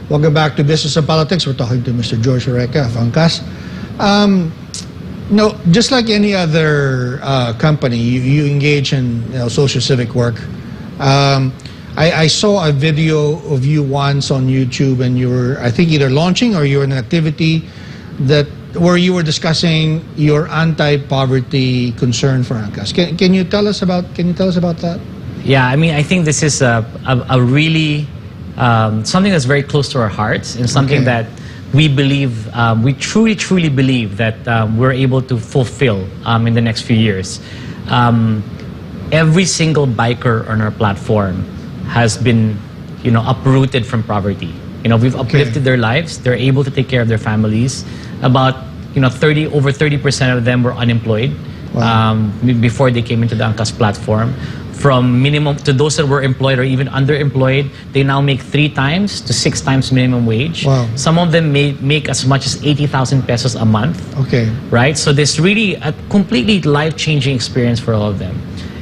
Welcome back to Business and Politics. We're talking to Mr. George Royeca of Angkas. No, just like any other company, you engage in social civic work. I saw a video of you once on YouTube, and you were, I think, either launching or you were in an activity where you were discussing your anti-poverty concern for Angkas. Can you tell us about that? Yeah, I mean, I think this is a really something that's very close to our hearts, and something that we believe, we truly believe that we're able to fulfill in the next few years. Every single biker on our platform has been, uprooted from poverty. We've uplifted their lives. They're able to take care of their families. About, over 30% of them were unemployed before they came into the Angkas platform. From minimum to those that were employed or even underemployed, they now make 3 times to 6 times minimum wage. Wow. Some of them may make as much as 80,000 pesos a month. Okay. Right? So this really a completely life-changing experience for all of them.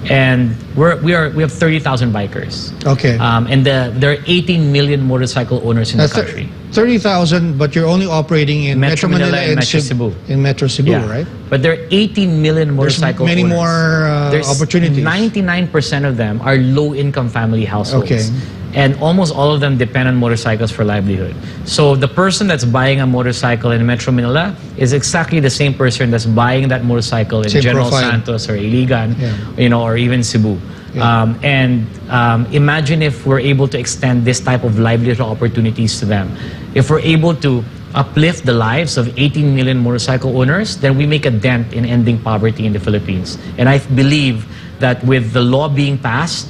And we have 30,000 bikers. Okay. And there are 18 million motorcycle owners in the country. 30,000, but you're only operating in Metro Manila and Metro Cebu. In Metro Cebu, right? But there are 18 million motorcycle There's many owners. more opportunities. 99% of them are low-income family households. Okay. And almost all of them depend on motorcycles for livelihood. So the person that's buying a motorcycle in Metro Manila is exactly the same person that's buying that motorcycle in General Santos or Iligan, or even Cebu. Yeah. Imagine if we're able to extend this type of livelihood opportunities to them. If we're able to uplift the lives of 18 million motorcycle owners, then we make a dent in ending poverty in the Philippines. And I believe that with the law being passed,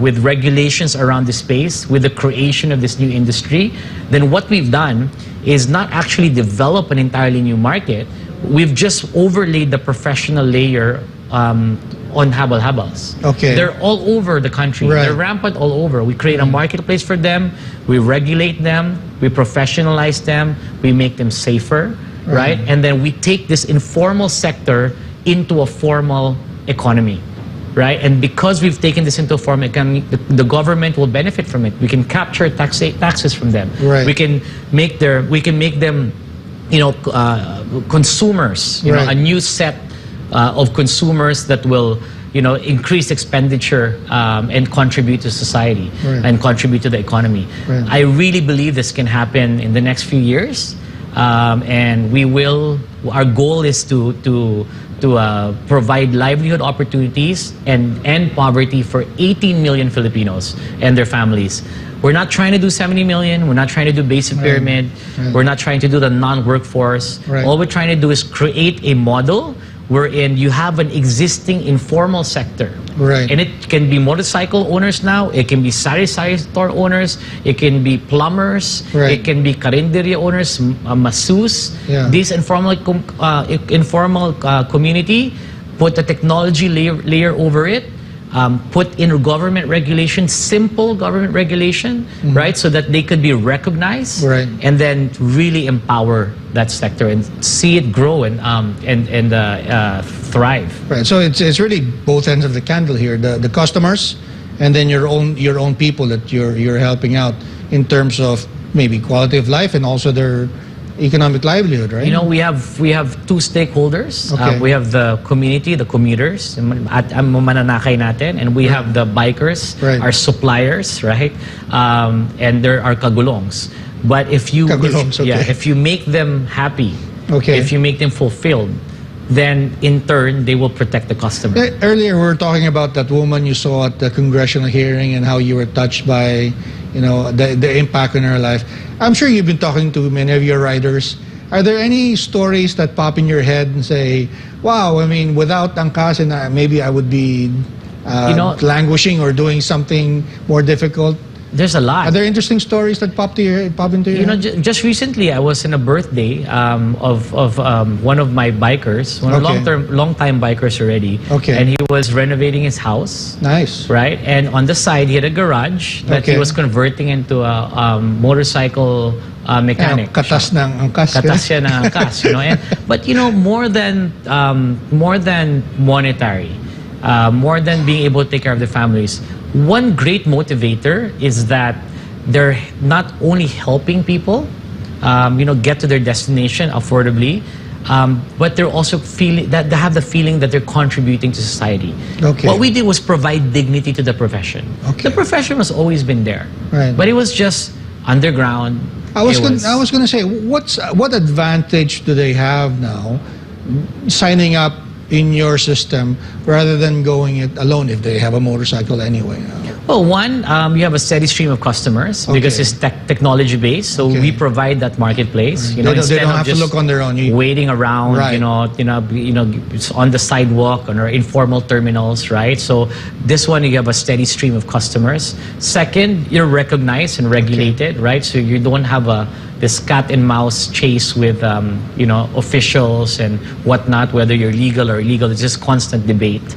with regulations around the space, with the creation of this new industry, then what we've done is not actually develop an entirely new market. We've just overlaid the professional layer on habal-habals. Okay. They're all over the country. Right. They're rampant all over. We create a marketplace for them. We regulate them. We professionalize them. We make them safer, right? And then we take this informal sector into a formal economy. Right, and because we've taken this into a form, the government will benefit from it. We can capture taxes from them. Right. We can make them, consumers. A new set of consumers that will, increase expenditure and contribute to society and contribute to the economy. Right. I really believe this can happen in the next few years, and we will. Our goal is to provide livelihood opportunities and end poverty for 18 million Filipinos and their families. We're not trying to do 70 million. We're not trying to do basic pyramid. We're not trying to do the non-workforce. All we're trying to do is create a model wherein you have an existing informal sector. Right. And it can be motorcycle owners now, it can be sari-sari store owners, it can be plumbers, it can be karinderya owners, masseuse. This informal community, put a technology layer over it, put in government regulation, simple government regulation, right, so that they could be recognized, and then really empower that sector and see it grow and thrive. Right. So it's really both ends of the candle here: the customers, and then your own people that you're helping out in terms of maybe quality of life and also their economic livelihood, right? We have 2 stakeholders. Okay. We have the community, the commuters, at mananakay natin, and we have the bikers, our suppliers, right? And there are kagulongs. But if you make them happy, if you make them fulfilled, then in turn they will protect the customer. Earlier we were talking about that woman you saw at the congressional hearing and how you were touched by the impact in her life. I'm sure you've been talking to many of your riders. Are there any stories that pop in your head and say, wow, I mean, without Angkas, maybe I would be languishing or doing something more difficult? There's a lot. Are there interesting stories that pop into your head? Just recently I was in a birthday of one of my bikers, long-time bikers already. Okay. And he was renovating his house. Nice. Right? And on the side he had a garage that he was converting into a motorcycle mechanic. Katas ng Angkas. Katas siya ng Angkas, But more than monetary, more than being able to take care of the families, one great motivator is that they're not only helping people, get to their destination affordably, but they're also feeling that they have the feeling that they're contributing to society. Okay. What we did was provide dignity to the profession. Okay. The profession has always been there, right, but it was just underground. I was going to say, what advantage do they have now signing up in your system rather than going it alone if they have a motorcycle anyway? Well, one, you have a steady stream of customers because it's technology based. So we provide that marketplace. They don't have to look on their own. Waiting around, right, on the sidewalk, on our informal terminals, right? So this one, you have a steady stream of customers. Second, you're recognized and regulated, right? So you don't have this cat and mouse chase with officials and whatnot, whether you're legal or illegal. It's just constant debate.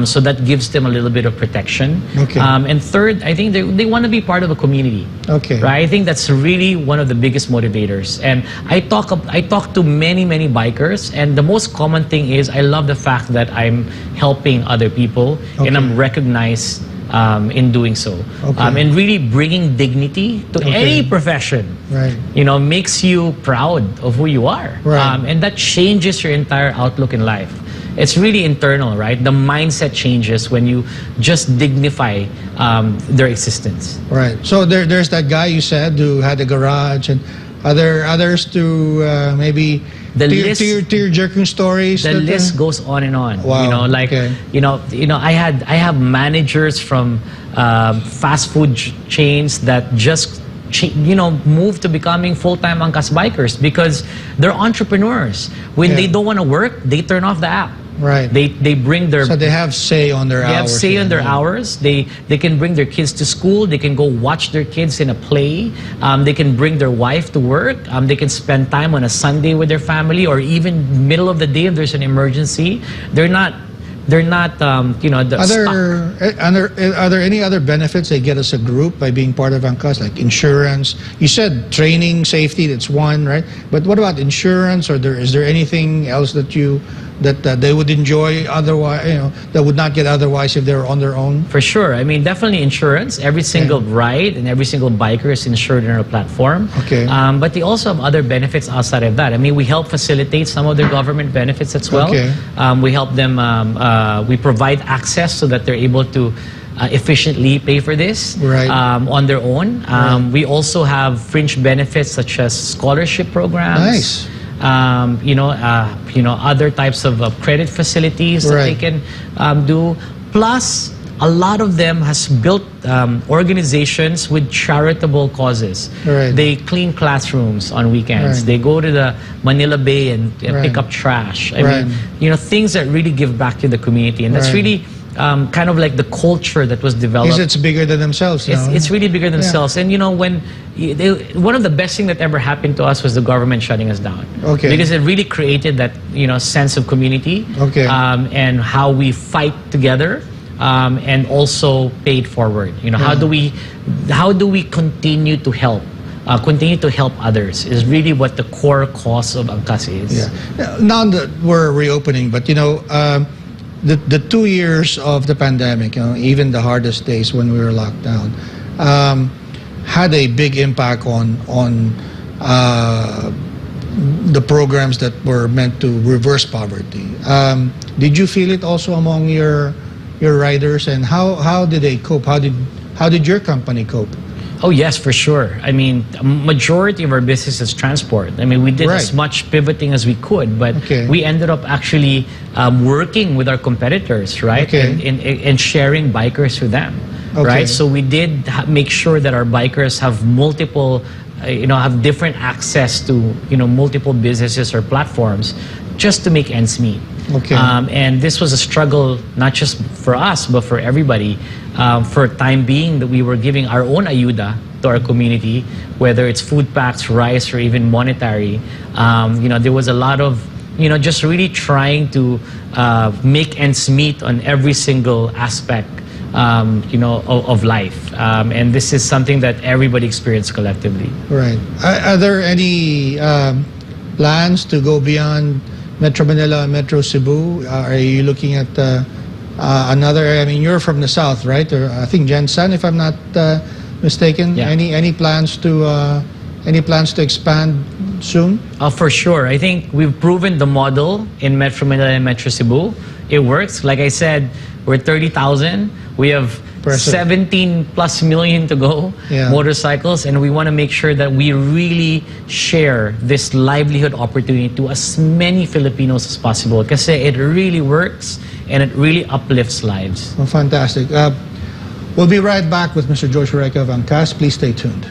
So that gives them a little bit of protection. Okay. And third, I think they want to be part of a community. Okay. Right? I think that's really one of the biggest motivators. And I talk to many bikers, and the most common thing is I love the fact that I'm helping other people, and I'm recognized in doing so. Okay. And really bringing dignity to any profession, right, makes you proud of who you are. Right. And that changes your entire outlook in life. It's really internal, right? The mindset changes when you just dignify their existence. Right. So there's that guy you said who had a garage, and others to maybe tear-jerking stories. The list goes on and on. Wow. I have managers from fast food chains that just move to becoming full-time Angkas bikers because they're entrepreneurs. When they don't want to work, they turn off the app. Right. They bring their... So they have say on their hours. They have say on their hours. They can bring their kids to school. They can go watch their kids in a play. They can bring their wife to work. They can spend time on a Sunday with their family, or even middle of the day if there's an emergency. They're not are there any other benefits they get as a group by being part of Angkas, like insurance? You said training, safety, that's one, right? But what about insurance, or is there anything else that they would enjoy otherwise, that would not get otherwise if they were on their own? For sure. I mean, definitely insurance. Every single ride and every single biker is insured in our platform. Okay. But they also have other benefits outside of that. I mean, we help facilitate some of their government benefits as well. Okay. We help them, we provide access so that they're able to efficiently pay for this on their own. We also have fringe benefits such as scholarship programs. Nice. Other types of credit facilities that they can do. Plus, a lot of them has built organizations with charitable causes. They clean classrooms on weekends. They go to the Manila Bay and pick up trash. I mean, things that really give back to the community, and that's really kind of like the culture that was developed. It's bigger than themselves. It's really bigger than themselves. And when one of the best things that ever happened to us was the government shutting us down. Okay. Because it really created that sense of community. Okay. And how we fight together. And also pay it forward. How do we continue to help? Continue to help others is really what the core cause of Angkas is. Yeah. Now that we're reopening, but the 2 years of the pandemic, even the hardest days when we were locked down, had a big impact on the programs that were meant to reverse poverty. Did you feel it also among your riders, and how did they cope? How did your company cope? Oh yes, for sure. I mean, a majority of our business is transport. I mean, we did as much pivoting as we could, but we ended up actually working with our competitors, right? And sharing bikers with them, right? So we did make sure that our bikers have multiple, have different access to, multiple businesses or platforms just to make ends meet. Okay. And this was a struggle, not just for us, but for everybody. For time being, that we were giving our own ayuda to our community, whether it's food packs, rice, or even monetary. There was a lot of, just really trying to make ends meet on every single aspect, of life. And this is something that everybody experienced collectively. Right. Are there any plans to go beyond Metro Manila, Metro Cebu? Are you looking at another? I mean, you're from the south, right? Or I think Jensen, if I'm not mistaken. Yeah. Any plans to expand soon? For sure. I think we've proven the model in Metro Manila and Metro Cebu. It works. Like I said, we're 30,000. We have 17+ million to go motorcycles, and we want to make sure that we really share this livelihood opportunity to as many Filipinos as possible, because it really works and it really uplifts lives. Well, fantastic. We'll be right back with Mr. George Royeca of Angkas. Please stay tuned.